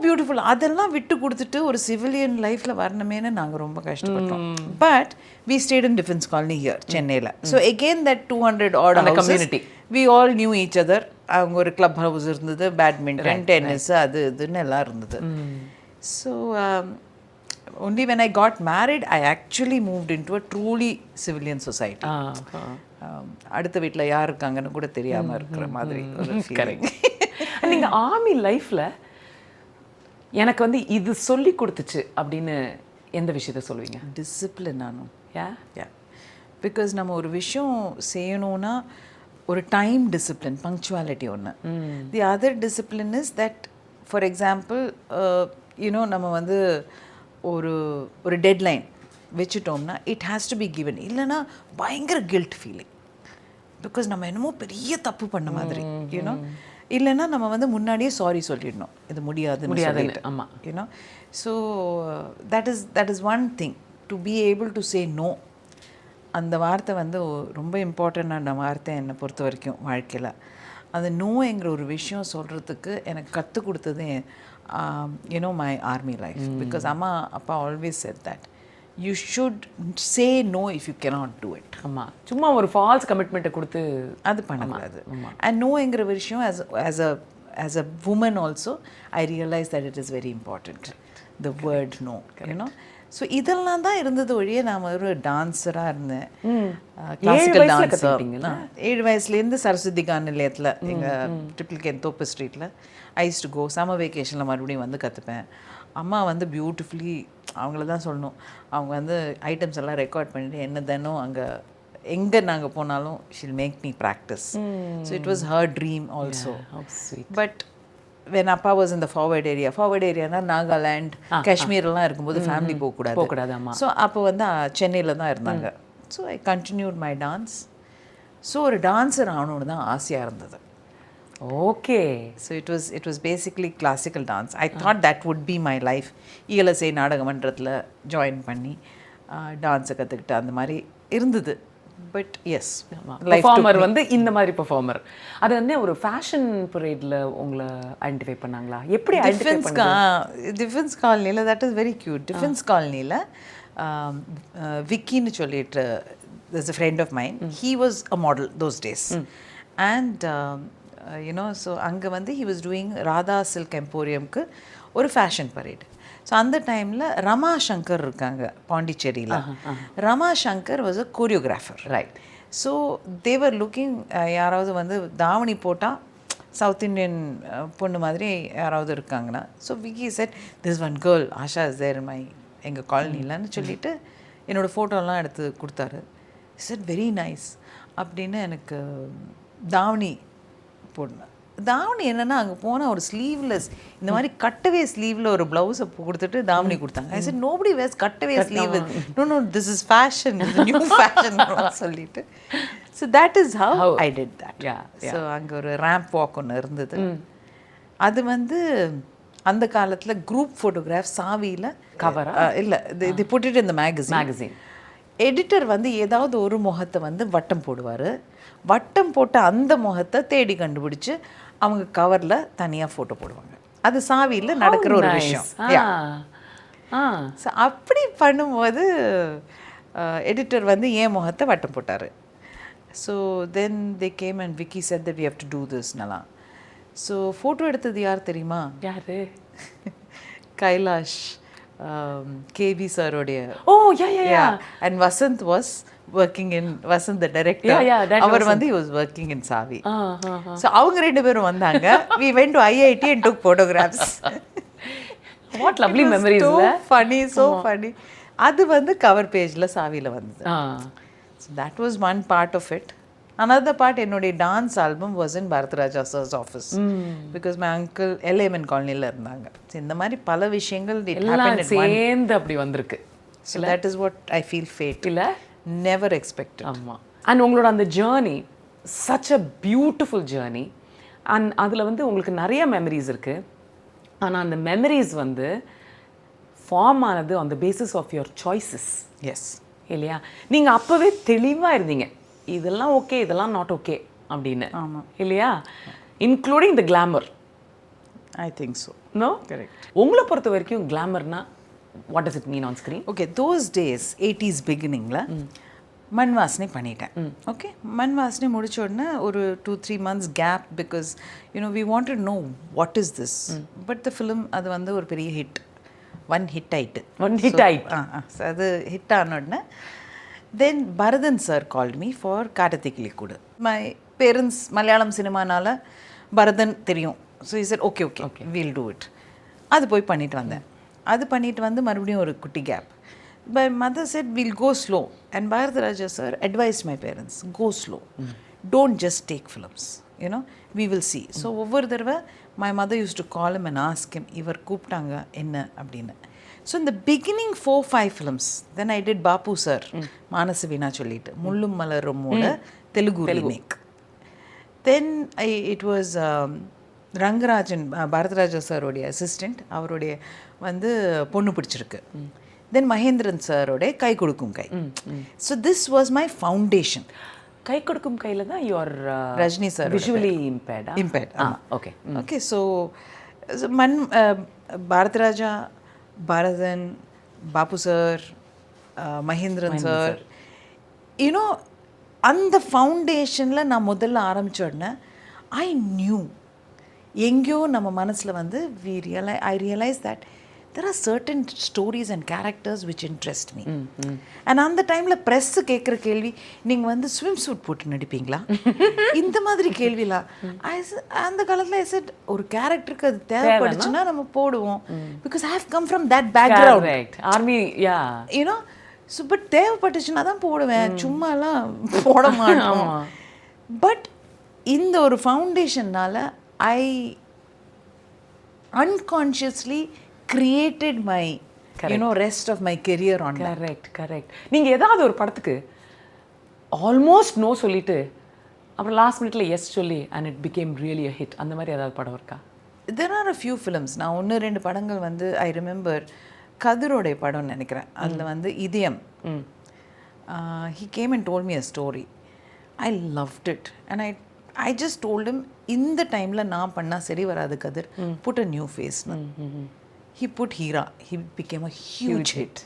beautiful. அதெல்லாம் விட்டு கொடுத்துட்டு ஒரு சிவிலியன் லைஃப்ல வரணுமேன்னு நாங்கள் ரொம்ப கஷ்டப்பட்டோம். But we stayed in defense colony here, சென்னையில். So again that 200 odd houses, community, we all knew each other. அவங்க ஒரு கிளப் ஹவுஸ் இருந்தது, பேட்மிண்டன், டென்னிஸ், அது இதுன்னு எல்லாம் இருந்தது. So only when I got married I actually moved into a truly civilian society. அடுத்த வீட்டில் யார் இருக்காங்கன்னு கூட தெரியாமல் இருக்கிற மாதிரி ஒரு ஃபீலிங். நீங்கள் ஆர்மி லைஃப்பில் எனக்கு வந்து இது சொல்லி கொடுத்துச்சு அப்படின்னு எந்த விஷயத்த சொல்லுவீங்க? டிசிப்ளின். நானும் பிகாஸ் நம்ம ஒரு விஷயம் செய்யணும்னா ஒரு டைம் டிசிப்ளின், பங்க்சுவாலிட்டி ஒன்று. The other discipline is that, for example you know நம்ம வந்து ஒரு டெட்லைன் வச்சுட்டோம்னா it has to be given. இல்லைன்னா பயங்கர கில்ட் ஃபீலிங், பிகாஸ் நம்ம என்னமோ பெரிய தப்பு பண்ண மாதிரி, யூனோ. இல்லைன்னா நம்ம வந்து முன்னாடியே சாரி சொல்லிடணும், இது முடியாதுன்னு. ஆமாம், you know. So that is one thing, to be able to say no. அந்த வார்த்தை வந்து ரொம்ப இம்பார்ட்டண்டான வார்த்தை என்னை பொறுத்த வரைக்கும் வாழ்க்கையில். அந்த நோங்கிற ஒரு விஷயம் சொல்கிறதுக்கு எனக்கு கற்றுக் கொடுத்தது you know my army life. Because அம்மா அப்பா always set that you should say no if you cannot do it. ஆமாம், சும்மா ஒரு ஃபால்ஸ் கமிட்மெண்ட்டை கொடுத்து அது பண்ணக்கூடாது. அண்ட் நோங்கிற விஷயம் as a woman also I realized that it is very important, the word no, you know. So இதெல்லாம் தான் இருந்தது ஒழிய நான் ஒரு டான்ஸராக இருந்தேன், கிளாசிக்கல் டான்ஸர். 7 வயசுலேருந்து சரஸ்வதி கான் நிலையத்தில் எங்கள் ட்ரிபிள் தோப்பு ஸ்ட்ரீட்டில் ஐ யூஸ் டு கோ. சம்மர் வெக்கேஷனில் மறுபடியும் வந்து கற்றுப்பேன். அம்மா வந்து பியூட்டிஃபுல்லி, அவங்கள தான் சொல்லணும், அவங்க வந்து ஐட்டம்ஸ் எல்லாம் ரெக்கார்ட் பண்ணிவிட்டு என்ன தானும் அங்கே எங்கே நாங்கள் போனாலும் she'll make me practise. So it was her dream also. But when அப்பா வாஸ் in the forward ஏரியானா நாகாலாண்ட், காஷ்மீர்லாம் இருக்கும்போது ஃபேமிலி போகக்கூடாது. ஸோ அப்போ வந்து சென்னையில் தான் இருந்தாங்க. So I continued my dance. So ஒரு டான்ஸர் ஆகணுன்னு தான் ஆசையாக இருந்தது. Okay. So it was basically classical dance. I thought that would be my life. ELSI நாடகமன்றத்தில் ஜாயின் பண்ணி டான்ஸை கற்றுக்கிட்டு அந்த மாதிரி இருந்தது. பட் எஸ், பெர்ஃபார்மர் வந்து இந்த மாதிரி பெர்ஃபார்மர். அது வந்து ஒரு ஃபேஷன் பரேடில் உங்களை ஐடென்டிஃபை பண்ணாங்களா? எப்படி டிஃபென்ஸ் காலனியில், that is very cute. Defence காலனியில் விக்கின்னு சொல்லிட்டு there's a friend of mine. He was a model those days. And so அங்கே வந்து he was doing Radha silk எம்போரியம்க்கு ஒரு ஃபேஷன் பரேட். ஸோ அந்த டைமில் ரமா சங்கர் இருக்காங்க பாண்டிச்சேரியில். Rama Shankar was a choreographer. Right. So they were looking, யாராவது வந்து தாவணி போட்டால் சவுத் இண்டியன் பொண்ணு மாதிரி யாராவது இருக்காங்கன்னா, so Vicky said this one girl Asha is there my எங்கள் காலனிலன்னு சொல்லிட்டு என்னோடய ஃபோட்டோலாம் எடுத்து கொடுத்தாரு. செட் வெரி நைஸ் அப்படின்னு. எனக்கு தாவணி போடணும். தாவணி என்னென்னா அங்கே போனால் ஒரு ஸ்லீவ்லெஸ், இந்த மாதிரி கட்டவே ஸ்லீவில் ஒரு ப்ளவுஸை கொடுத்துட்டு தாவணி கொடுத்தாங்க. ஐ செட் நோபடி வேர்ஸ் கட்டவே sleeve. No this is fashion, new fashion சொல்லிட்டு. So that is how I did that. So அங்கே ஒரு ரேம்ப் வாக் ஒன்று இருந்தது. அது வந்து அந்த காலத்தில் குரூப் ஃபோட்டோகிராஃப் சாவியில் கவர் இல்லை, இது போட்டுட்டு இந்த மேகசின் எடிட்டர் வந்து ஏதாவது ஒரு முகத்தை வந்து வட்டம் போடுவார். வட்டம் போட்ட அந்த முகத்தை தேடி கண்டுபிடிச்சு அவங்க கவரில் தனியாக ஃபோட்டோ போடுவாங்க. அது சாவியில் நடக்கிற ஒரு விஷயம். ஸோ அப்படி பண்ணும்போது எடிட்டர் வந்து என் முகத்தை வட்டம் போட்டார். So then they came and Vicky said that we have to do திஸ்னலாம். ஸோ ஃபோட்டோ எடுத்தது யார் தெரியுமா? யாரு? கைலாஷ், கேவி சாரோடைய. Oh yeah yeah yeah. And Vasant was working in, Vasant the director. அவர் வந்து he was working in Savi. So அவங்க ரெண்டு பேரும் வந்தாங்க. We went to IIT and took photographs. What lovely memories. So funny, so funny. அது வந்து cover பேஜ்ல சாவில வந்தது. So that was one part of it. Another part, என்னோட dance album was in Bharathiraja sir's office. Because my uncle LMN colonyல இருந்தாங்க. இந்த மாதிரி பல விஷயங்கள் சேர்ந்து அப்படி வந்திருக்கு. So that is what I feel fate. இல்ல? Never expected. ஆமாம். அண்ட் உங்களோட அந்த journey such a beautiful journey. And அதில் வந்து உங்களுக்கு நிறைய மெமரிஸ் இருக்குது. ஆனால் அந்த மெமரிஸ் வந்து ஃபார்ம் ஆனது on the basis of your choices. Yes இல்லையா? நீங்கள் அப்போவே தெளிவாக இருந்தீங்க, இதெல்லாம் ஓகே, இதெல்லாம் நாட் ஓகே அப்படின்னு. ஆமாம் இல்லையா? Including the glamour. I think so. No? Correct. உங்களை பொறுத்த வரைக்கும் கிளாமர்னா what does it mean on screen? Okay, those days 80s பிகினிங்கில் மண் வாசனை பண்ணிட்டேன். ஓகே, மண் வாசனை முடிச்ச உடனே ஒரு 2-3 months gap. Because we wanted no what is this. But the film அது வந்து ஒரு பெரிய ஹிட். ஒன் ஹிட் ஆயிட்டு. அது ஹிட் ஆன உடனே then Bharathan sir called me for காட்டத்திக்கிளி கூட. மை பேரண்ட்ஸ் மலையாளம் சினிமானால பரதன் தெரியும். So is it okay okay we'll do it. அது போய் பண்ணிட்டு வந்தேன். அது பண்ணிட்டு வந்து மறுபடியும் ஒரு குட்டி gap. My mother said we'll go slow, and Bharathiraja sir advised my parents, go slow, don't just take films, we will see. So over there my mother used to call him and ask him, ivar kooptanga enna appadina. So in the beginning 4-5 films, then I did Bapu sir Manasavina sollittu mullum malarum oda Telugu remake. Then it was Rangarajan Bharathiraja சாரோடைய assistant, அவருடைய வந்து பொண்ணு பிடிச்சிருக்கு. Then Mahendran சாரோடைய Kai Kodukkum Kai. So this was my foundation. கை கொடுக்கும் கையில் தான் your Rajini sir visually impart. Okay okay. So மண் பாரதிராஜா, பாரதன், பாபு சார், மகேந்திரன் சார், அந்த ஃபவுண்டேஷனில் நான் முதல்ல ஆரம்பித்த உடனே ஐ நியூ எங்கேயோ நம்ம மனசில் வந்து I realized that there are certain stories and characters which interest me. And அந்த டைமில் ப்ரெஸ்ஸு கேட்குற கேள்வி, நீங்கள் வந்து ஸ்விம் சூட் போட்டு நடிப்பீங்களா, இந்த மாதிரி கேள்விலாம். அந்த காலத்தில் I said ஒரு கேரக்டருக்கு அது தேவைப்படுச்சுன்னா நம்ம போடுவோம். Because I have come from that background, army. So but தேவைப்பட்டுச்சுன்னா தான் போடுவேன், சும்மாலாம் போட மாட்டோம். பட் இந்த ஒரு ஃபவுண்டேஷன்னால் I unconsciously created my rest of my career on that. Correct. நீங்கள் ஏதாவது ஒரு படத்துக்கு ஆல்மோஸ்ட் நோ சொல்லிட்டு அப்புறம் லாஸ்ட் மினிட்ல எஸ் சொல்லி and it became really a hit, அந்த மாதிரி ஏதாவது படம் இருக்கா? There are a few films. நான் 1-2 படங்கள் வந்து ஐ ரிமெம்பர் கதிரோடைய படம்னு நினைக்கிறேன். அதில் வந்து இதயம், he came and told me a story. I loved it and I just told him இந்த டைமில் நான் பண்ணால் சரி வராது கதிர், put a new face. He put Hira, he became a huge hit.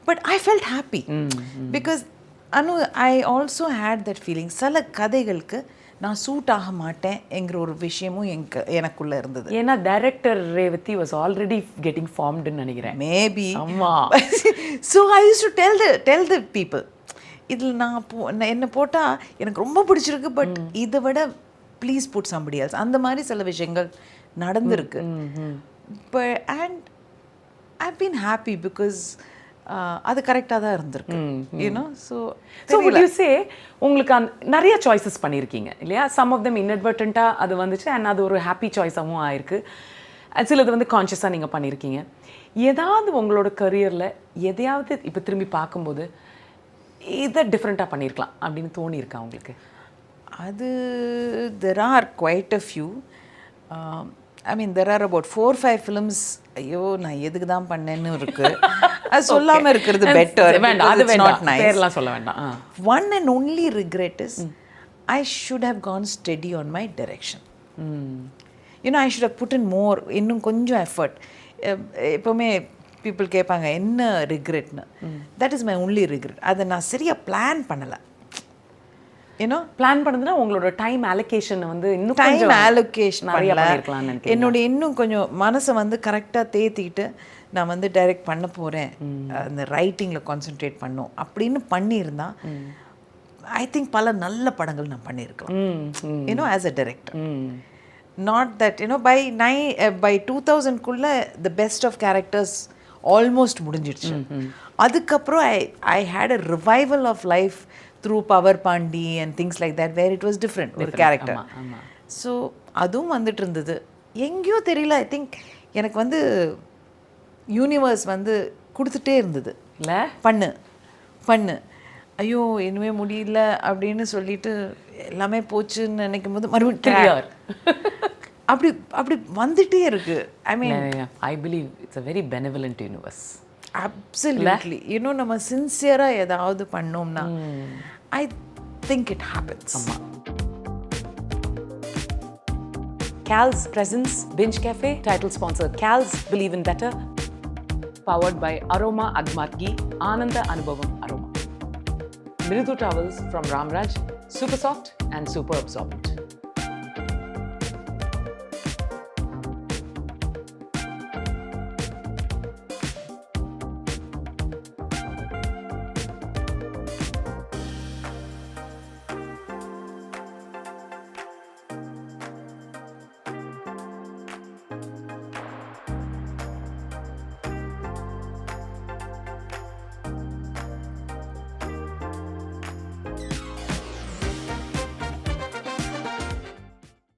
But I felt happy because Anu, I also had that feeling. சில கதைகளுக்கு நான் suit ஆக மாட்டேன் என்கிற ஒரு விஷயமும் எனக்குள்ளே இருந்தது. ஏன்னா director Revathi was already getting ஃபார்ம்டுன்னு நினைக்கிறேன். மேபி. ஆமாம். So I use to tell the people, இதில் நான் என்ன போட்டால் எனக்கு ரொம்ப பிடிச்சிருக்கு, பட் இதை விட ப்ளீஸ் புட் சம்படி எல்ஸ். அந்த மாதிரி சில விஷயங்கள் நடந்திருக்கு. And I been happy because அது கரெக்டாக தான் இருந்திருக்கு. You know so would you say உங்களுக்கு நிறைய சாய்ஸஸ் பண்ணியிருக்கீங்க இல்லையா? சம் ஆஃப் தெம் இன்அட்வர்டண்ட்டாக அது வந்துச்சு அண்ட் அது ஒரு ஹாப்பி சாய்ஸாகவும் ஆயிருக்கு. சிலது வந்து கான்ஷியஸாக நீங்கள் பண்ணியிருக்கீங்க. ஏதாவது உங்களோட கரியரில் எதையாவது இப்போ திரும்பி பார்க்கும்போது இதை டிஃப்ரெண்ட்டாக பண்ணியிருக்கலாம் அப்படின்னு தோணியிருக்கா உங்களுக்கு? அது there are quite a few. I mean there are about 4-5 films. ஐயோ நான் எதுக்கு தான் பண்ணேன்னு இருக்கு. அது சொல்லாமல் இருக்கிறது பெட்டர். பேர்லாம் சொல்ல வேண்டாம். One and only regret is I should have gone steady on my direction. You know, I should have put in more, இன்னும் கொஞ்சம் எஃபர்ட். எப்போவுமே பீப்புள் கேட்பாங்க என்ன ரிக்ரெட்னு. That is my only regret. அதை நான் சரியாக பிளான் பண்ணலை. ஏன்னோ பிளான் பண்ணுறதுனா உங்களோட டைம் அலோகேஷன் வந்து இன்னும் டைம் அலோகேஷன் நிறைய பண்ணியிருக்கலாம்னு நினைக்கிறேன். என்னுடைய இன்னும் கொஞ்சம் மனசை வந்து கரெக்டாக தேத்திக்கிட்டு நான் வந்து டைரக்ட் பண்ண போகிறேன், அந்த ரைட்டிங்கில் கான்சென்ட்ரேட் பண்ணோம் அப்படின்னு பண்ணியிருந்தா ஐ திங்க் பல நல்ல படங்கள் நான் பண்ணியிருக்கலாம். You know as a director. Not that you know by 2000 the best of characters almost முடிஞ்சிடுச்சு. அதுக்கப்புறம் I had a revival of life through Power Pandi and things like that, where it was different ஒரு character. So அதுவும் வந்துட்டு இருந்தது. எங்கேயோ தெரியல, I think எனக்கு வந்து யூனிவர்ஸ் வந்து கொடுத்துட்டே இருந்தது. இல்லை பண்ணு ஐயோ இனிமே முடியல அப்படின்னு சொல்லிட்டு எல்லாமே போச்சுன்னு நினைக்கும் போது மறுபடியும் அப்படி வந்துட்டே இருக்கு. I mean I believe it's a very benevolent universe. Absolutely. You know, நம்ம சின்சியராக ஏதாவது பண்ணோம்னா I think it happens. Cal's presents Binge Cafe, title sponsor Cal's Believe in Better, powered by Aroma, Agmark, Ghee, Anu Aroma. Mrithu towels from Ramraj, super soft and super absorbent.